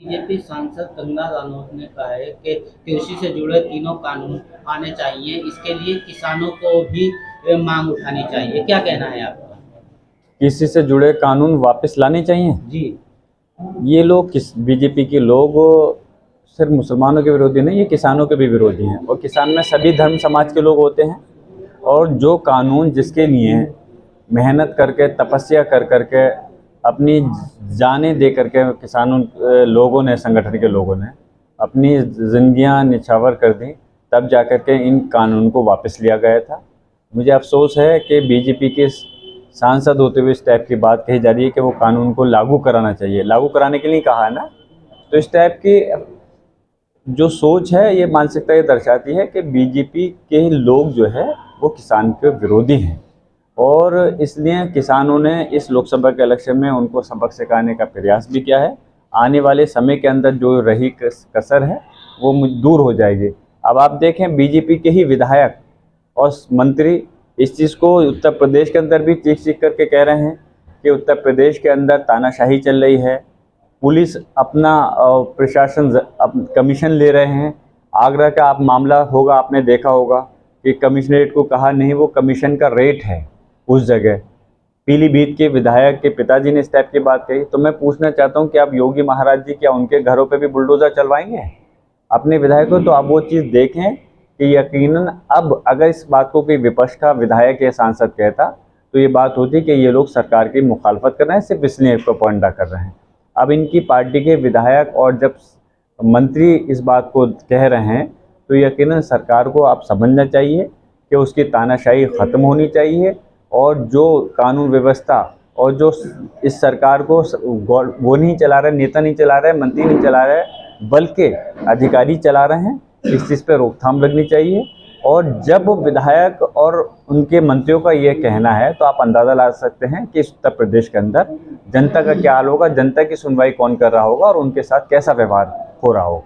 BJP सांसद कंगना रनौत ने कहा है कि कृषि से जुड़े तीनों कानून आने चाहिए, इसके लिए किसानों को भी मांग उठानी चाहिए। क्या कहना है आपका? किसी से जुड़े कानून वापस लाने चाहिए। जी। ये लोग किस बीजेपी के लोग सिर्फ मुसलमानों के विरोधी नहीं, ये किसानों के भी विरोधी हैं। और किसान में सभी धर्म समाज के लोग होते हैं। और जो कानून जिसके लिए मेहनत करके तपस्या कर करके अपनी जानें दे करके किसानों लोगों ने, संगठन के लोगों ने अपनी जिंदगियां निछावर कर दी, तब जाकर के इन कानून को वापस लिया गया था। मुझे अफसोस है कि बीजेपी के सांसद होते हुए इस टाइप की बात कही जा रही है कि वो कानून को लागू कराना चाहिए। लागू कराने के लिए कहा है ना, तो इस टाइप की जो सोच है, ये मानसिकता ये दर्शाती है कि बीजेपी के लोग जो है वो किसान के विरोधी हैं। और इसलिए किसानों ने इस लोकसभा के इलेक्शन में उनको सबक सिखाने का प्रयास भी किया है। आने वाले समय के अंदर जो रही कसर है वो दूर हो जाएगी। अब आप देखें, बीजेपी के ही विधायक और मंत्री इस चीज़ को उत्तर प्रदेश के अंदर भी चीख करके कह रहे हैं कि उत्तर प्रदेश के अंदर तानाशाही चल रही है। पुलिस अपना प्रशासन कमीशन ले रहे हैं। आगरा का आप मामला होगा, आपने देखा होगा कि कमिश्नरेट को कहा नहीं, वो कमीशन का रेट है उस जगह। पीलीभीत के विधायक के पिताजी ने इस टाइप की बात कही। तो मैं पूछना चाहता हूं कि आप योगी महाराज जी क्या उनके घरों पे भी बुलडोजर चलवाएंगे अपने विधायकों? तो आप वो चीज़ देखें कि यकीनन अब अगर इस बात को कोई विपक्ष का विधायक या सांसद कहता तो ये बात होती कि ये लोग सरकार की मुखालफत कर रहे हैं, सिर्फ इसलिए प्रोपेगेंडा कर रहे हैं। अब इनकी पार्टी के विधायक और जब मंत्री इस बात को कह रहे हैं तो यकीनन सरकार को आप समझना चाहिए कि उसकी तानाशाही ख़त्म होनी चाहिए। और जो कानून व्यवस्था और जो इस सरकार को वो नहीं चला रहे, नेता नहीं चला रहे, मंत्री नहीं चला रहे, बल्कि अधिकारी चला रहे हैं, इस चीज़ पर रोकथाम लगनी चाहिए। और जब विधायक और उनके मंत्रियों का ये कहना है तो आप अंदाज़ा ला सकते हैं कि उत्तर प्रदेश के अंदर जनता का क्या हाल होगा, जनता की सुनवाई कौन कर रहा होगा और उनके साथ कैसा व्यवहार हो रहा होगा।